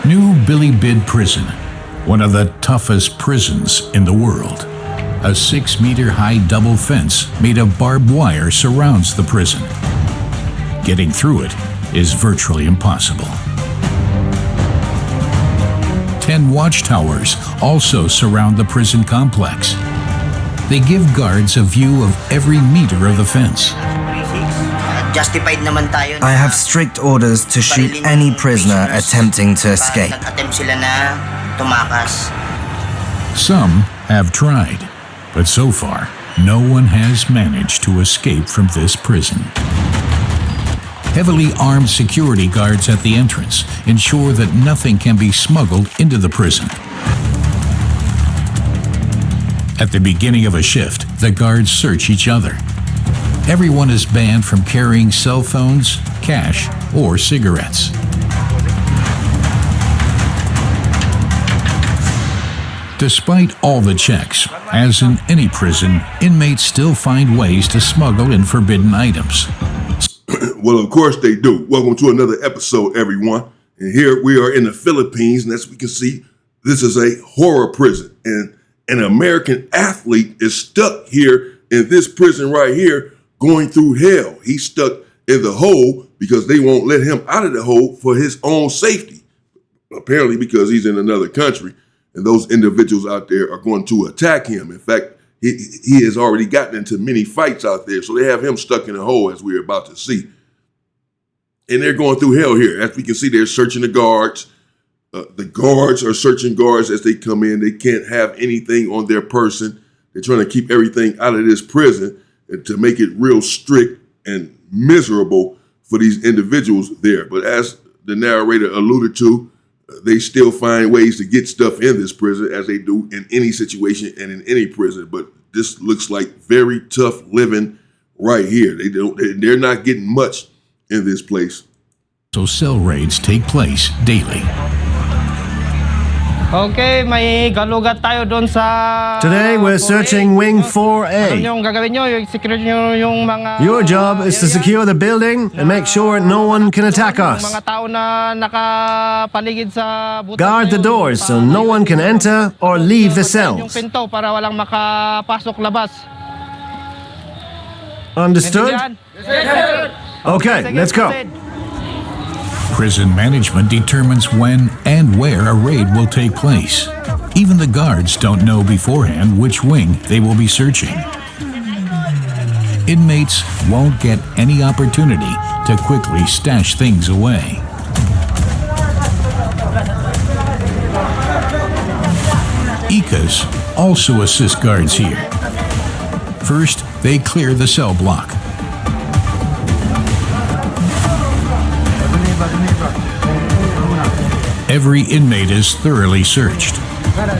New Billy Bid Prison, one of the toughest prisons in the world. A 6-meter high double fence made of barbed wire surrounds the prison. Getting through it is virtually impossible. 10 watchtowers also surround the prison complex. They give guards a view of every meter of the fence. Justified naman tayo. I have strict orders to shoot any prisoner attempting to escape. Nag-attempt sila na tumakas. Some have tried, but so far, no one has managed to escape from this prison. Heavily armed security guards at the entrance ensure that nothing can be smuggled into the prison. At the beginning of a shift, the guards search each other. Everyone is banned from carrying cell phones, cash, or cigarettes. Despite all the checks, as in any prison, inmates still find ways to smuggle in forbidden items. Well, of course they do. Welcome to another episode, everyone. And here we are in the Philippines, and as we can see, this is a horror prison. And an American athlete is stuck here in this prison right here, going through hell. He's stuck in the hole because they won't let him out of the hole for his own safety. Apparently because he's in another country, and those individuals out there are going to attack him. In fact, he has already gotten into many fights out there, so they have him stuck in a hole, as we're about to see. And they're going through hell here. As we can see, they're searching the guards. The guards are searching guards as they come in. They can't have anything on their person. They're trying to keep everything out of this prison and to make it real strict and miserable for these individuals there. But as the narrator alluded to, they still find ways to get stuff in this prison, as they do in any situation and in any prison. But this looks like very tough living right here. They're not getting much in this place. So cell raids take place daily. Okay, may galugat tayo doon sa... Today we're searching Wing 4A. Ano yung gagawin nyo? Yung secure nyo yung mga... Your job is to secure the building and make sure no one can attack us. Mga tao na nakapaligid sa butas. Guard the doors so no one can enter or leave the Yung cells. pinto para walang makapasok labas. Understood? Okay, let's go. Prison management determines when and where a raid will take place. Even the guards don't know beforehand which wing they will be searching. Inmates won't get any opportunity to quickly stash things away. ICAs also assist guards here. First, they clear the cell block. Every inmate is thoroughly searched.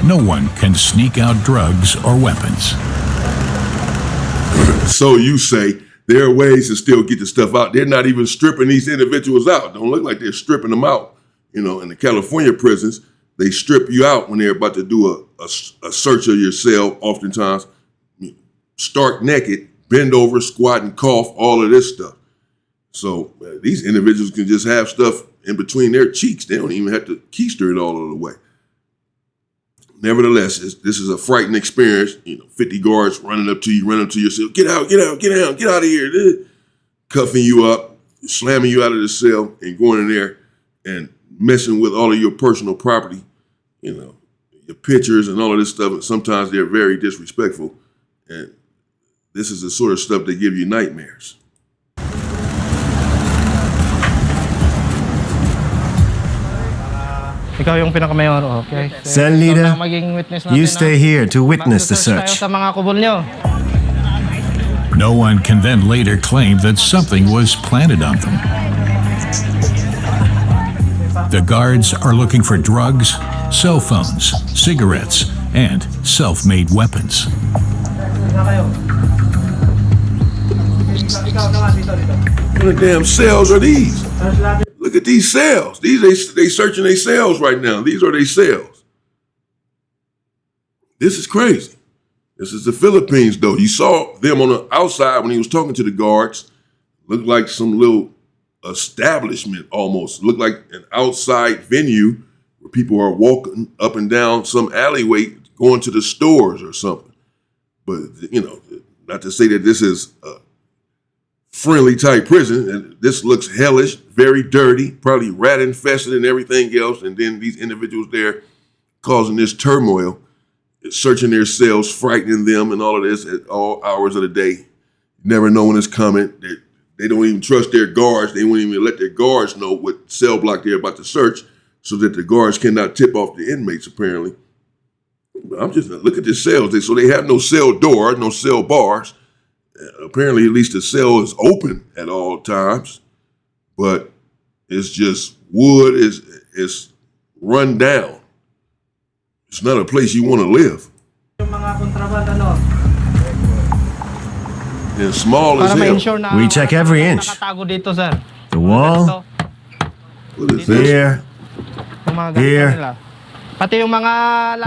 No one can sneak out drugs or weapons. So you say there are ways to still get the stuff out. They're not even stripping these individuals out. Don't look like they're stripping them out. You know, in the California prisons, they strip you out when they're about to do a search of your cell, oftentimes stark naked, bend over, squat, and cough, all of this stuff. So these individuals can just have stuff in between their cheeks. They don't even have to keister it all of the way. Nevertheless, this is a frightening experience. 50 guards running up to you, running up to your cell. Get out, get out, get out, get out of here. Cuffing you up, slamming you out of the cell, and going in there and messing with all of your personal property, your pictures and all of this stuff. And sometimes they're very disrespectful. And this is the sort of stuff that give you nightmares. Ikaw yung pinakamayor, okay? Cell leader, you stay here to witness the search. Sa mga kubol nyo. No one can then later claim that something was planted on them. The guards are looking for drugs, cell phones, cigarettes, and self-made weapons. What the damn cells are these? Look at these cells. They searching their cells right now. These are their cells. This is crazy. This is the Philippines, though. You saw them on the outside when he was talking to the guards. Looked like some little establishment almost. Looked like an outside venue people are walking up and down some alleyway going to the stores or something. But, you know, not to say that this is a friendly type prison, and this looks hellish, very dirty, probably rat infested and everything else. And then these individuals there causing this turmoil, searching their cells, frightening them and all of this at all hours of the day. You never know when it's coming. They don't even trust their guards. They won't even let their guards know what cell block they're about to search so that the guards cannot tip off the inmates, apparently. I'm just, look at the cells. So they have no cell doors, no cell bars. Apparently, at least the cell is open at all times, but it's just wood, it's run down. It's not a place you want to live. It's small as hell. We check every inch. The wall. What is this? Here. Here.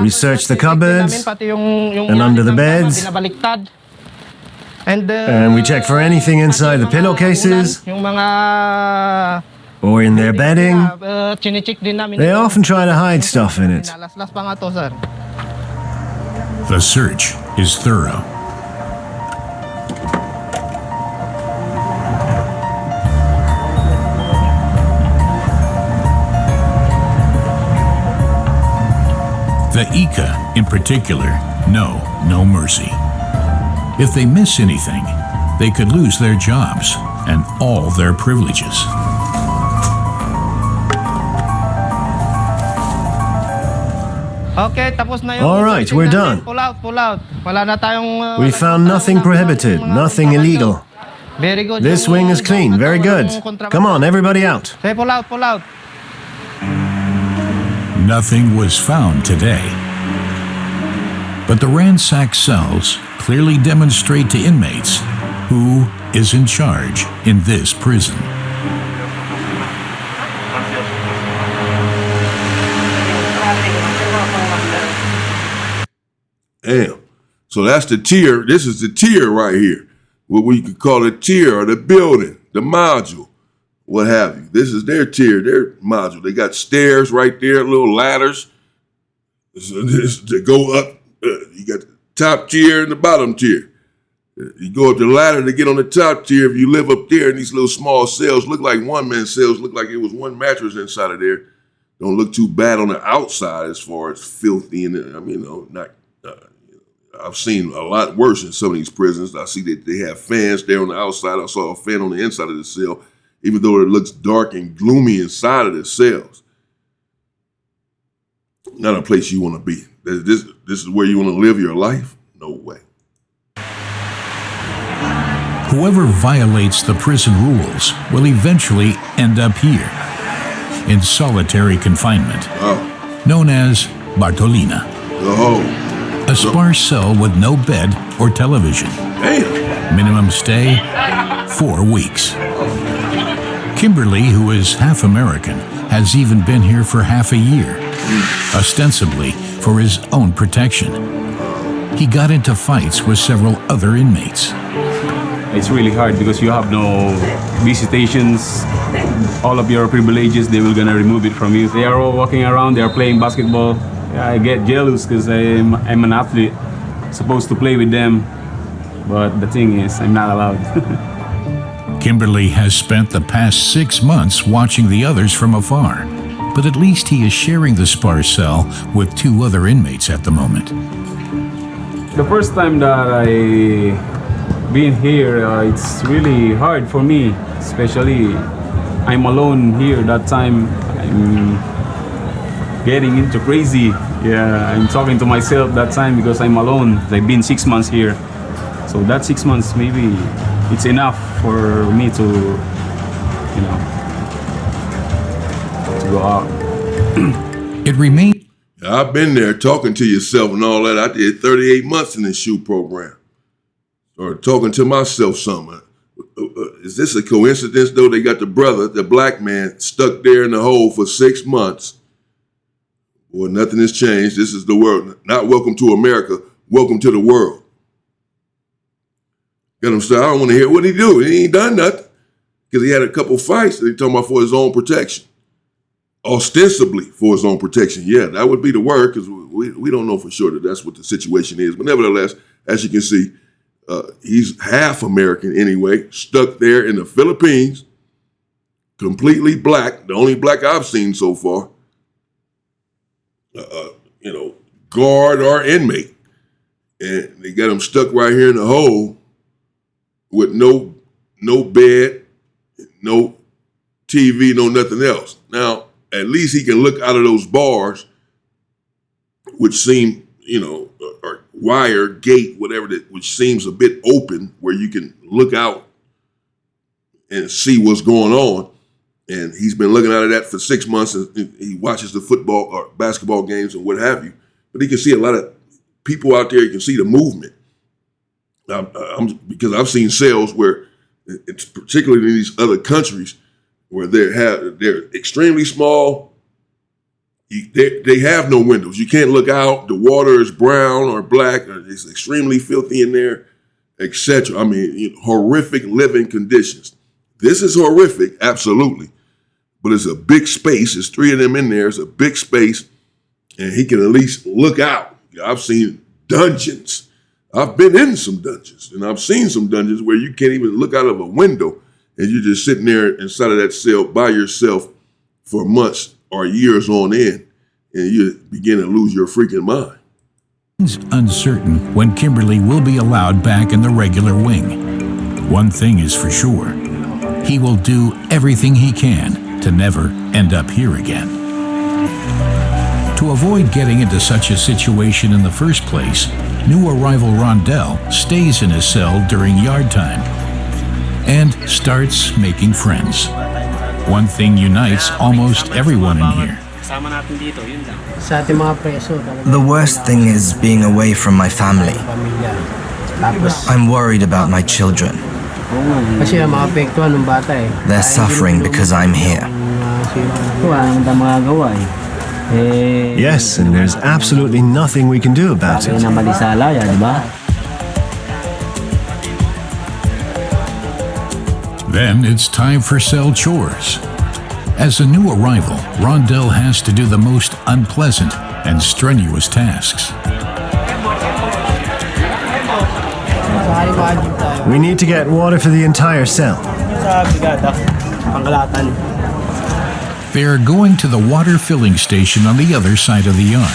We search the cupboards and under the beds. And we check for anything inside the pillowcases or in their bedding. They often try to hide stuff in it. The search is thorough. The Ika, in particular, know no mercy. If they miss anything, they could lose their jobs and all their privileges. Okay, tapos na yung All right, we're done. Pull out. Wala na tayong... We found nothing prohibited, nothing illegal. Very good. This wing is clean, very good. Come on, everybody out. Say, pull out. Nothing was found today. But the ransacked cells clearly demonstrate to inmates who is in charge in this prison. Damn. So that's the tier. This is the tier right here. What we could call a tier or the building, the module, what have you. This is their tier, their module. They got stairs right there, little ladders to go up. You got the top tier and the bottom tier. You go up the ladder to get on the top tier. If you live up there in these little small cells, look like one-man cells, look like it was one mattress inside of there. Don't look too bad on the outside as far as filthy. And I mean, not. I've seen a lot worse in some of these prisons. I see that they have fans there on the outside. I saw a fan on the inside of the cell, even though it looks dark and gloomy inside of the cells. Not a place you want to be. This is where you want to live your life? No way. Whoever violates the prison rules will eventually end up here, in solitary confinement, known as Bartolina. A sparse cell with no bed or television. Damn. Minimum stay, 4 weeks. Kimberly, who is half American, has even been here for half a year, ostensibly for his own protection. He got into fights with several other inmates. It's really hard because you have no visitations. All of your privileges, they will gonna remove it from you. They are all walking around, they are playing basketball. I get jealous because I'm an athlete, supposed to play with them, but the thing is, I'm not allowed. Kimberly has spent the past 6 months watching the others from afar, but at least he is sharing the sparse cell with 2 other inmates at the moment. The first time that I been here, it's really hard for me, especially I'm alone here. That time, I'm getting into crazy. Yeah, I'm talking to myself that time because I'm alone. I've been 6 months here. So that 6 months, maybe it's enough for me to, you know, to go out. It remains. I've been there talking to yourself and all that. I did 38 months in this SHU program. Or talking to myself something. Is this a coincidence though? They got the brother, the black man, stuck there in the hole for 6 months. Well, nothing has changed. This is the world. Not welcome to America. Welcome to the world. Got him started. I don't want to hear what he do. He ain't done nothing. Because he had a couple fights that he talking about for his own protection. ostensibly for his own protection. Yeah, that would be the word, because we don't know for sure that that's what the situation is. But nevertheless, as you can see, he's half American anyway, stuck there in the Philippines, completely black, the only black I've seen so far, guard or inmate. And they got him stuck right here in the hole with no bed, no TV, no nothing else. Now, at least he can look out of those bars, which seem, or wire, gate, whatever, which seems a bit open, where you can look out and see what's going on. And he's been looking out of that for 6 months, and he watches the football or basketball games and what have you. But he can see a lot of people out there. You can see the movement. Because I've seen cells where, it's particularly in these other countries, where they're extremely small. They have no windows. You can't look out. The water is brown or black, or it's extremely filthy in there, etc. I mean, horrific living conditions. This is horrific, absolutely. But it's a big space. There's 3 of them in there. It's a big space, and he can at least look out. I've seen dungeons. I've been in some dungeons, and I've seen some dungeons where you can't even look out of a window, and you're just sitting there inside of that cell by yourself for months or years on end, and you begin to lose your freaking mind. It's uncertain when Kimberly will be allowed back in the regular wing. One thing is for sure, he will do everything he can to never end up here again. To avoid getting into such a situation in the first place, new arrival Rondell stays in his cell during yard time and starts making friends. One thing unites almost everyone in here. The worst thing is being away from my family. I'm worried about my children. They're suffering because I'm here. Yes, and there's absolutely nothing we can do about it. Then it's time for cell chores. As a new arrival, Rondell has to do the most unpleasant and strenuous tasks. We need to get water for the entire cell. They are going to the water filling station on the other side of the yard.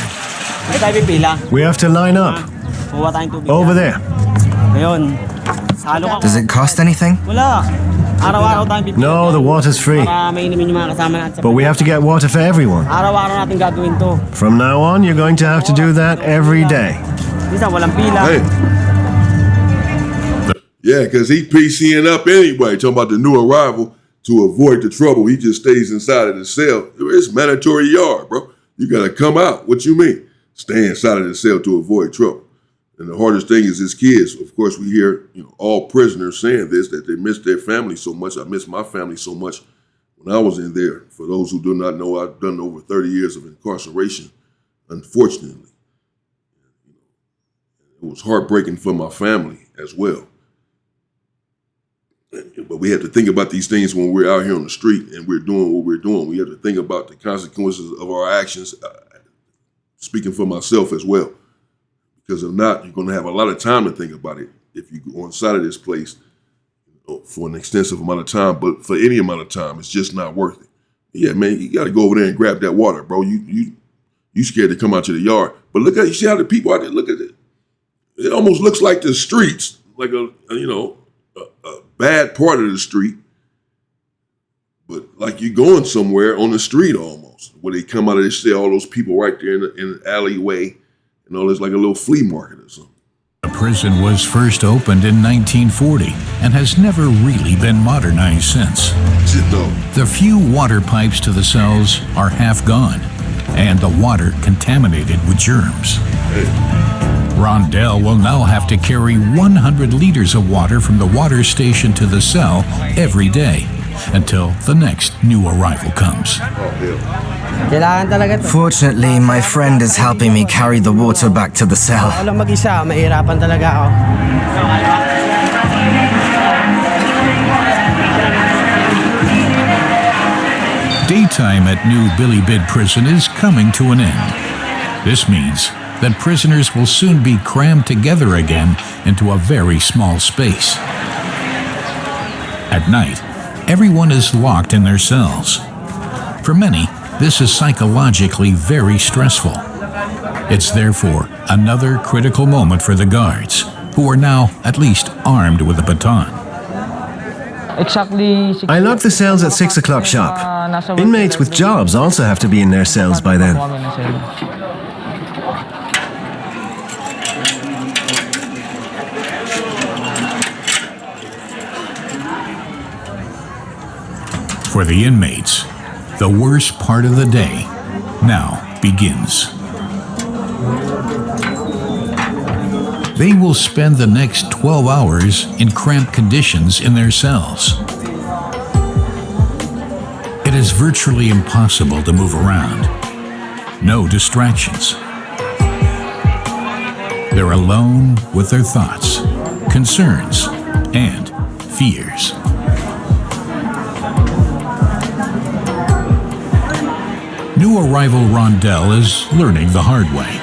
We have to line up. Over there. Does it cost anything? No, the water's free. But we have to get water for everyone. From now on, you're going to have to do that every day. Hey. Yeah, because he PCing up anyway, talking about the new arrival. To avoid the trouble, he just stays inside of the cell. It's mandatory yard, bro. You got to come out. What you mean? Stay inside of the cell to avoid trouble. And the hardest thing is his kids. Of course, we hear all prisoners saying this, that they miss their family so much. I miss my family so much when I was in there. For those who do not know, I've done over 30 years of incarceration, unfortunately. It was heartbreaking for my family as well. But we have to think about these things when we're out here on the street and we're doing what we're doing. We have to think about the consequences of our actions, speaking for myself as well. Because if not, you're going to have a lot of time to think about it if you go inside of this place for an extensive amount of time. But for any amount of time, it's just not worth it. Yeah, man, you got to go over there and grab that water, bro. You scared to come out to the yard. But look at, you see how the people out there, look at it. It almost looks like the streets, like a bad part of the street, but like you're going somewhere on the street almost, where they come out of, they see all those people right there in the alleyway, and all this, like a little flea market or something. The prison was first opened in 1940 and has never really been modernized since. The few water pipes to the cells are half gone, and the water contaminated with germs. Rondell will now have to carry 100 liters of water from the water station to the cell every day until the next new arrival comes. Fortunately, my friend is helping me carry the water back to the cell. Day time at New Bilibid Prison is coming to an end. This means that prisoners will soon be crammed together again into a very small space. At night, everyone is locked in their cells. For many, this is psychologically very stressful. It's therefore another critical moment for the guards, who are now at least armed with a baton. I lock the cells at 6 o'clock sharp. Inmates with jobs also have to be in their cells by then. For the inmates, the worst part of the day now begins. They will spend the next 12 hours in cramped conditions in their cells. It is virtually impossible to move around. No distractions. They're alone with their thoughts, concerns, and fears. New arrival Rondell is learning the hard way.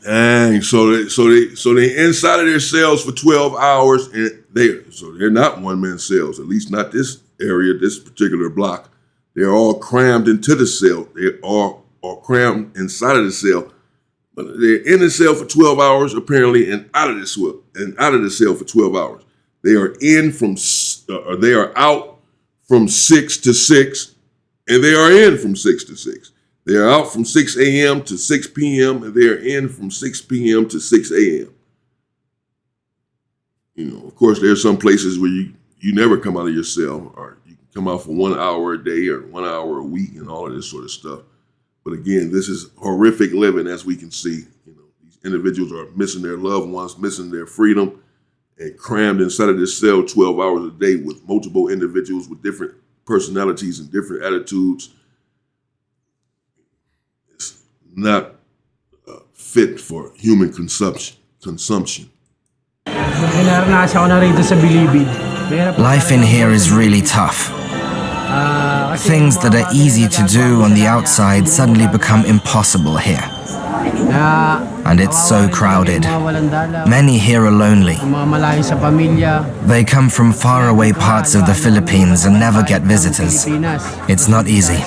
Dang, so they inside of their cells for 12 hours, and they're not one-man cells, at least not this area, this particular block. They're all crammed into the cell. They are crammed inside of the cell, but they're in the cell for 12 hours apparently, and out of the cell for 12 hours. They are out from 6 to 6. And they are in from 6 to 6. They are out from 6 a.m. to 6 p.m. and they are in from 6 p.m. to 6 a.m. You know, of course, there are some places where you never come out of your cell, or you can come out for 1 hour a day or 1 hour a week and all of this sort of stuff. But again, this is horrific living, as we can see. You know, these individuals are missing their loved ones, missing their freedom, and crammed inside of this cell 12 hours a day with multiple individuals with different personalities and different attitudes. It's not fit for human consumption. Life in here is really tough. Things that are easy to do on the outside suddenly become impossible here. And it's so crowded. Many here are lonely. They come from faraway parts of the Philippines and never get visitors. It's not easy.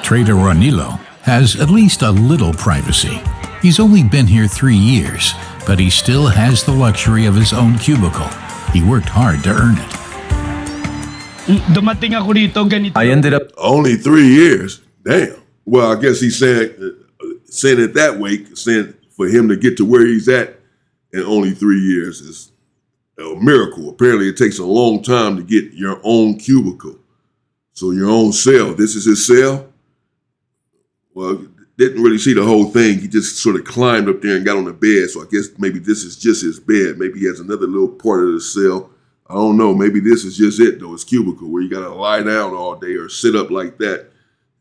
Trader Ronilo has at least a little privacy. He's only been here 3 years, but he still has the luxury of his own cubicle. He worked hard to earn it. I ended up... Only 3 years? Damn. Well, I guess he's saying it that way, saying for him to get to where he's at in only 3 years is a miracle. Apparently, it takes a long time to get your own cubicle. So your own cell. This is his cell? Well, didn't really see the whole thing. He just sort of climbed up there and got on the bed. So I guess maybe this is just his bed. Maybe he has another little part of the cell. I don't know. Maybe this is just it, though. His cubicle, where you got to lie down all day or sit up like that.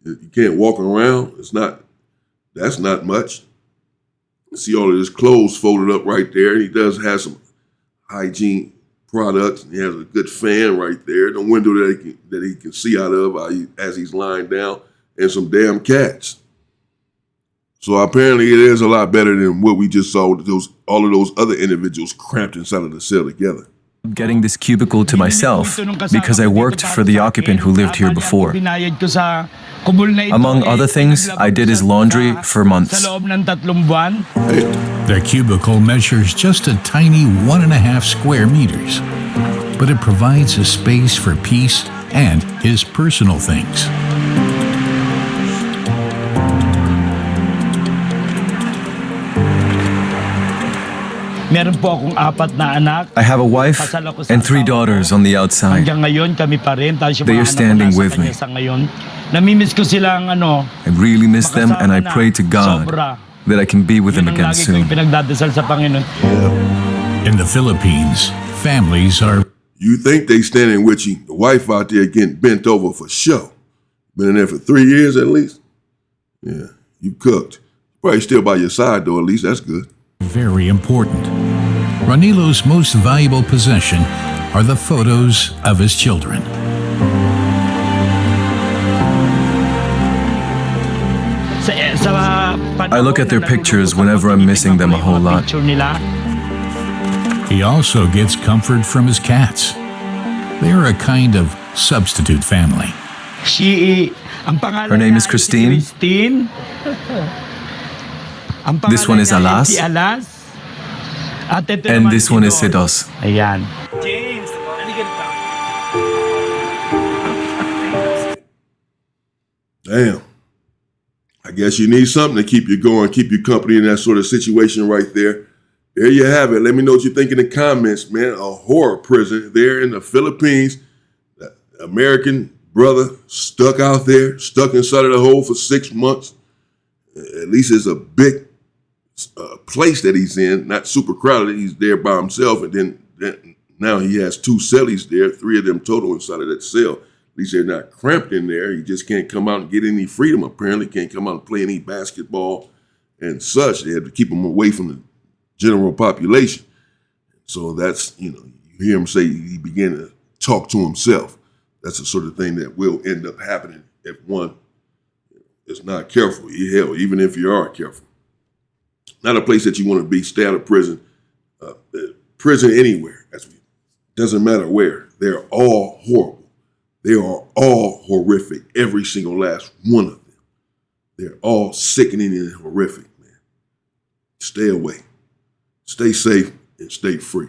You can't walk around. That's not much. You see all of his clothes folded up right there. And he does have some hygiene products. He has a good fan right there. The window that he can see out of as he's lying down. And some damn cats. So apparently it is a lot better than what we just saw with all of those other individuals cramped inside of the cell together. Getting this cubicle to myself because I worked for the occupant who lived here before. Among other things, I did his laundry for months. The cubicle measures just a tiny 1.5 square meters, but it provides a space for peace and his personal things. I have a wife and 3 daughters on the outside. They are standing with me. I really miss them, and I pray to God that I can be with them again soon. In the Philippines, families are... You think they standing with you, the wife out there getting bent over for show. Been in there for 3 years at least? Yeah, you cooked. Well, he's still by your side, though. At least that's good. Very important. Ronilo's most valuable possession are the photos of his children. I look at their pictures whenever I'm missing them a whole lot. He also gets comfort from his cats. They're a kind of substitute family. Her name is Christine. This one is Alas. And this one is Sedos. Damn. I guess you need something to keep you going, keep you company in that sort of situation right there. There you have it. Let me know what you think in the comments, man. A horror prison there in the Philippines. The American brother stuck out there, stuck inside of the hole for 6 months. At least it's a big place that he's in, not super crowded. He's there by himself, and then now he has 2 cellies there, 3 of them total inside of that cell. At least they're not cramped in there. He just can't come out and get any freedom, apparently. Can't come out and play any basketball and such. They had to keep him away from the general population. So that's, you hear him say he began to talk to himself. That's the sort of thing that will end up happening if one is not careful. Hell, even if you are careful. Not a place that you want to be. Stay out of prison. Prison anywhere. Doesn't matter where. They're all horrible. They are all horrific. Every single last one of them. They're all sickening and horrific, man. Stay away. Stay safe and stay free.